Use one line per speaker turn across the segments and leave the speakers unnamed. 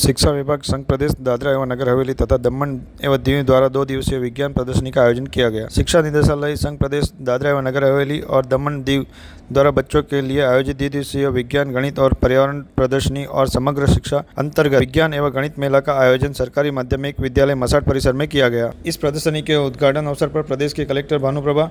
शिक्षा विभाग संघ प्रदेश दादरा एवं नगर हवेली तथा दमन एवं दीव द्वारा 2 दिवसीय विज्ञान प्रदर्शनी का आयोजन किया गया। शिक्षा निदेशालय संघ प्रदेश दादरा एवं नगर हवेली और दमन दीव द्वारा बच्चों के लिए आयोजित 2 दिवसीय विज्ञान, गणित और पर्यावरण प्रदर्शनी और समग्र शिक्षा अंतर्गत विज्ञान एवं गणित मेला का आयोजन सरकारी माध्यमिक विद्यालय मसाट परिसर में किया गया। इस प्रदर्शनी के उद्घाटन अवसर पर प्रदेश के कलेक्टर भानुप्रभा,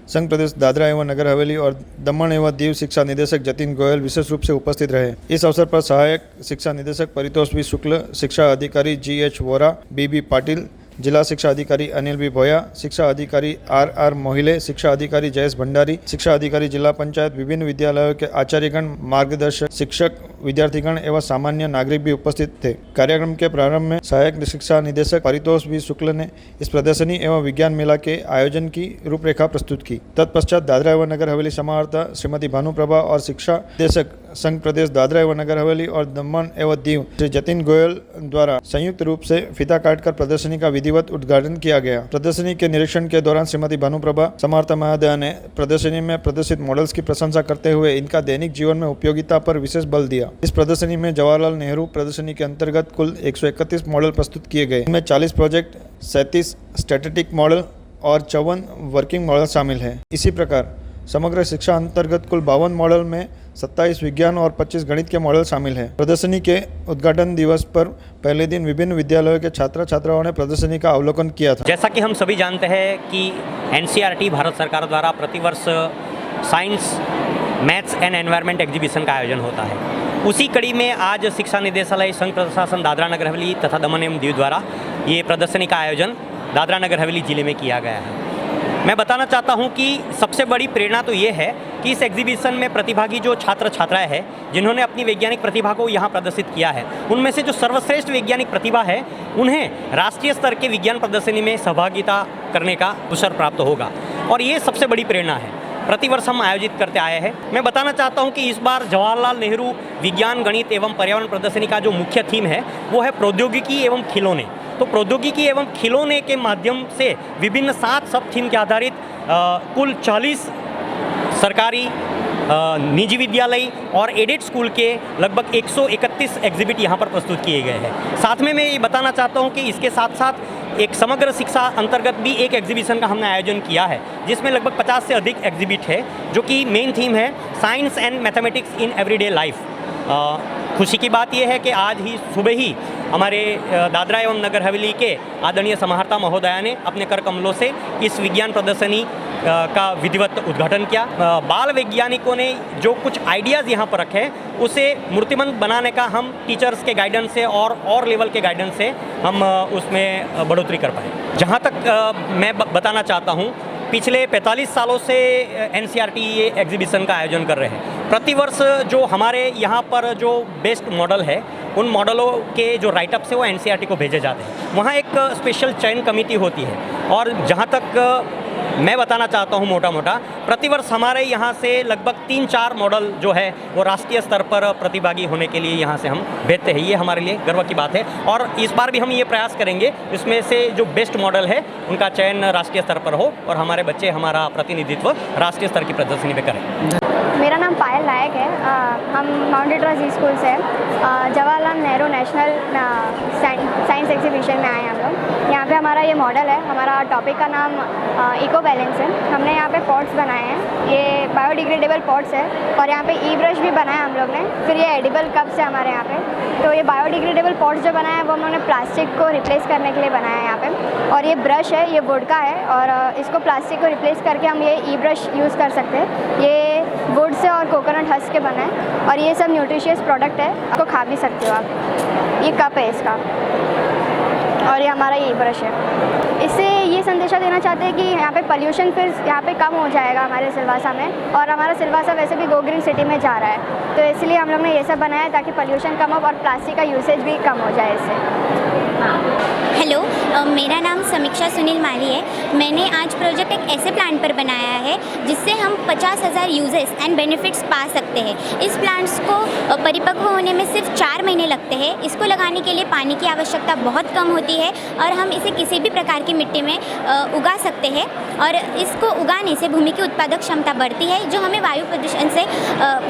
संघ प्रदेश दादरा एवं नगर हवेली और दमन एवं दीव शिक्षा निदेशक जतिन गोयल विशेष रूप से उपस्थित रहे। इस अवसर पर सहायक शिक्षा निदेशक परितोष वी शुक्ल, शिक्षा अधिकारी GH वोरा, BB पाटिल, जिला शिक्षा अधिकारी अनिल बी भोया, शिक्षा अधिकारी RR मोहिले, शिक्षा अधिकारी जयेश भंडारी, शिक्षा अधिकारी जिला पंचायत, विभिन्न विद्यालयों के आचार्यगण, मार्गदर्शक, शिक्षक, विद्यार्थीगण एवं सामान्य नागरिक भी उपस्थित थे। कार्यक्रम के प्रारंभ में सहायक शिक्षा निदेशक परितोष वी शुक्ल ने इस प्रदर्शनी एवं विज्ञान मेला के आयोजन की रूपरेखा प्रस्तुत की। तत्पश्चात दादरा एवं नगर हवेली समाहर्ता श्रीमती भानुप्रभा और शिक्षा निदेशक संघ प्रदेश दादरा एवं नगर हवेली और दमन एवं दीव श्री जतिन गोयल द्वारा संयुक्त रूप से फीता काटकर प्रदर्शनी का विधिवत उद्घाटन किया गया। प्रदर्शनी के निरीक्षण के दौरान श्रीमती भानुप्रभा समाहर्ता महोदया ने प्रदर्शनी में प्रदर्शित मॉडल्स की प्रशंसा करते हुए इनका दैनिक जीवन में उपयोगिता पर विशेष बल दिया। इस प्रदर्शनी में जवाहरलाल नेहरू प्रदर्शनी के अंतर्गत कुल 131 मॉडल प्रस्तुत किए गए। इनमें 40 प्रोजेक्ट, 37 स्टैटिस्टिक मॉडल और 54 वर्किंग मॉडल शामिल हैं। इसी प्रकार समग्र शिक्षा अंतर्गत कुल 52 मॉडल में 27 विज्ञान और 25 गणित के मॉडल शामिल हैं। प्रदर्शनी के उद्घाटन दिवस पर पहले दिन विभिन्न विद्यालयों के छात्र छात्राओं ने प्रदर्शनी का अवलोकन किया था।
जैसा कि हम सभी जानते हैं कि NCERT भारत सरकार द्वारा प्रतिवर्ष science, maths and environment exhibition का आयोजन होता है। उसी कड़ी में आज शिक्षा निदेशालय संघ प्रशासन दादरा नगर हवेली तथा दमन एवं दीव द्वारा ये प्रदर्शनी का आयोजन दादरा नगर हवेली जिले में किया गया है। मैं बताना चाहता हूं कि सबसे बड़ी प्रेरणा तो ये है कि इस एग्जीबिशन में प्रतिभागी जो छात्र छात्राएं हैं जिन्होंने अपनी वैज्ञानिक प्रतिभा को यहाँ प्रदर्शित किया है, उनमें से जो सर्वश्रेष्ठ वैज्ञानिक प्रतिभा है उन्हें राष्ट्रीय स्तर के विज्ञान प्रदर्शनी में सहभागिता करने का अवसर प्राप्त होगा और ये सबसे बड़ी प्रेरणा है। प्रतिवर्ष हम आयोजित करते आए हैं। मैं बताना चाहता हूं कि इस बार जवाहरलाल नेहरू विज्ञान, गणित एवं पर्यावरण प्रदर्शनी का जो मुख्य थीम है वो है प्रौद्योगिकी एवं खिलौने। तो प्रौद्योगिकी एवं खिलौने के माध्यम से विभिन्न 7 सब थीम के आधारित कुल 40 सरकारी, निजी विद्यालय और एडेड स्कूल के लगभग 131 एग्जिबिट यहाँ पर प्रस्तुत किए गए हैं। साथ में मैं ये बताना चाहता हूँ कि इसके साथ साथ एक समग्र शिक्षा अंतर्गत भी एक एग्जीबिशन का हमने आयोजन किया है जिसमें लगभग 50 से अधिक एग्जिबिट है, जो कि मेन थीम है science and mathematics in everyday life. खुशी की बात यह है कि आज ही सुबह ही हमारे दादरा एवं नगर हवेली के आदरणीय समाहर्ता महोदया ने अपने कर कमलों से इस विज्ञान प्रदर्शनी का विधिवत उद्घाटन किया। बाल वैज्ञानिकों ने जो कुछ आइडियाज़ यहाँ पर रखे उसे मूर्तिमंत बनाने का हम टीचर्स के गाइडेंस से और लेवल के गाइडेंस से हम उसमें बढ़ोतरी कर पाए। जहाँ तक मैं बताना चाहता हूँ, पिछले 45 सालों से NCERT ये एग्जीबिशन का आयोजन कर रहे हैं। प्रतिवर्ष जो हमारे यहाँ पर जो बेस्ट मॉडल है उन मॉडलों के जो राइटअप्स है वो NCERT को भेजे जाते हैं। वहाँ एक स्पेशल चयन कमेटी होती है और जहाँ तक मैं बताना चाहता हूँ मोटा मोटा प्रतिवर्ष हमारे यहाँ से लगभग 3-4 मॉडल जो है वो राष्ट्रीय स्तर पर प्रतिभागी होने के लिए यहाँ से हम भेजते हैं। ये हमारे लिए गर्व की बात है और इस बार भी हम ये प्रयास करेंगे इसमें से जो बेस्ट मॉडल है उनका चयन राष्ट्रीय स्तर पर हो और हमारे बच्चे हमारा प्रतिनिधित्व राष्ट्रीय स्तर की प्रदर्शनी में करें।
मेरा नाम पायल नायक है। हम माउंट लिटरसी स्कूल से Jawaharlal Nehru national science exhibition में आए हैं हम लोग। यहाँ पे हमारा ये मॉडल है, हमारा टॉपिक का नाम इको बैलेंस है। हमने यहाँ पे पॉट्स बनाए हैं, ये बायोडिग्रेडेबल पॉट्स है और यहाँ पे ई-ब्रश भी बनाया हम लोग ने। फिर ये एडिबल कप्स है हमारे यहाँ पे। तो ये बायोडिग्रेडेबल पॉट्स जो बनाया है वो हम लोगों ने प्लास्टिक को रिप्लेस करने के लिए बनाया है यहाँ पे। और ये ब्रश है, ये वुड का है और इसको प्लास्टिक को रिप्लेस करके हम ये ई-ब्रश यूज़ कर सकते हैं। ये वुड से और कोकोनट हस्क के बना है और ये सब न्यूट्रिशियस प्रोडक्ट है, आपको खा भी सकते हो आप। ये कप है इसका और ये हमारा ये ब्रश है। इससे ये संदेशा देना चाहते हैं कि यहाँ पे पोल्यूशन फिर यहाँ पे कम हो जाएगा हमारे सिलवासा में और हमारा सिलवासा वैसे भी गो ग्रीन सिटी में जा रहा है, तो इसलिए हम लोग ने ये सब बनाया ताकि पोल्यूशन कम हो और प्लास्टिक का यूसेज भी कम हो जाए इससे।
हेलो, मेरा नाम समीक्षा सुनील माली है। मैंने आज प्रोजेक्ट एक ऐसे प्लांट पर बनाया है जिससे हम 50,000 यूजेस एंड बेनिफिट्स पा सकते हैं। इस प्लांट्स को परिपक्व होने में सिर्फ 4 महीने लगते हैं। इसको लगाने के लिए पानी की आवश्यकता बहुत कम होती है और हम इसे किसी भी प्रकार की मिट्टी में उगा सकते हैं। और इसको उगाने से भूमि की उत्पादक क्षमता बढ़ती है, जो हमें वायु प्रदूषण से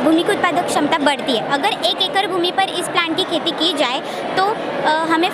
भूमि की उत्पादक क्षमता बढ़ती है। अगर 1 एकड़ भूमि पर इस प्लांट की खेती की जाए तो हमें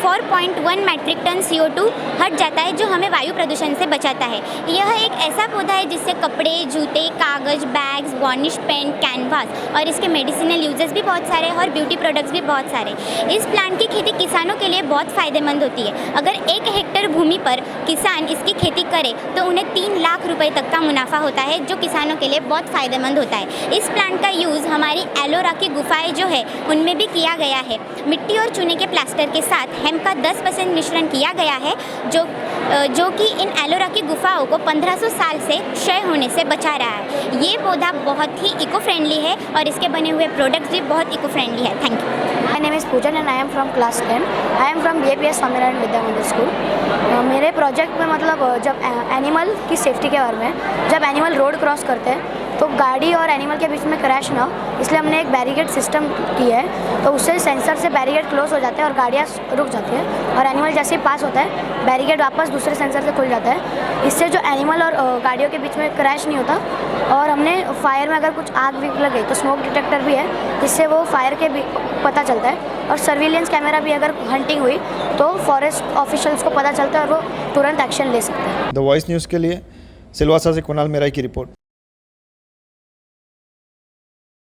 4.1 मैट्रिक टन CO2 हट जाता है, जो हमें वायु प्रदूषण से बचाता है। यह एक ऐसा पौधा है जिससे कपड़े, जूते, कागज, बैग्स, वार्निश पेंट, कैनवास और इसके मेडिसिनल यूजेस भी बहुत सारे हैं और ब्यूटी प्रोडक्ट्स भी बहुत सारे। इस प्लांट की खेती किसानों के लिए बहुत फ़ायदेमंद होती है। अगर 1 हेक्टेयर भूमि पर किसान इसकी खेती करे तो उन्हें 3 लाख रुपए तक का मुनाफा होता है, जो किसानों के लिए बहुत फ़ायदेमंद होता है। इस प्लांट का यूज़ हमारी एलोरा की गुफाएं जो है उनमें भी किया गया है। मिट्टी और चूने के प्लास्टर के साथ हेम का 10% मिश्रण किया गया है, जो कि इन एलोरा की गुफाओं को 1500 साल से क्षय होने से बचा रहा है। ये पौधा बहुत ही इको फ्रेंडली है और इसके बने हुए प्रोडक्ट्स भी बहुत इको फ्रेंडली है। Thank you.
My name is Poojan and I am from class 10. I am from BAPS Swaminarayan Vidya Mandir school. मेरे प्रोजेक्ट में मतलब जब एनिमल की सेफ्टी के बारे में, जब एनिमल रोड क्रॉस करते हैं तो गाड़ी और एनिमल के बीच में क्रैश ना हो, इसलिए हमने एक बैरिकेड सिस्टम की है। तो उससे सेंसर से बैरिकेड क्लोज हो जाते हैं और गाड़ियाँ रुक जाती हैं, और एनिमल जैसे ही पास होता है बैरिकेड वापस दूसरे सेंसर से खुल जाता है। इससे जो एनिमल और गाड़ियों के बीच में क्रैश नहीं होता। और हमने फायर में अगर कुछ आग भी लगे तो स्मोक डिटेक्टर भी है, जिससे वो फायर के भी पता चलता है। और सर्विलेंस कैमरा भी, अगर हंटिंग हुई तो फॉरेस्ट ऑफिशियल्स को पता चलता है और वो तुरंत एक्शन ले सकते हैं।
द वॉइस न्यूज़ के लिए सिलवासा से कुणाल मेहरा की रिपोर्ट।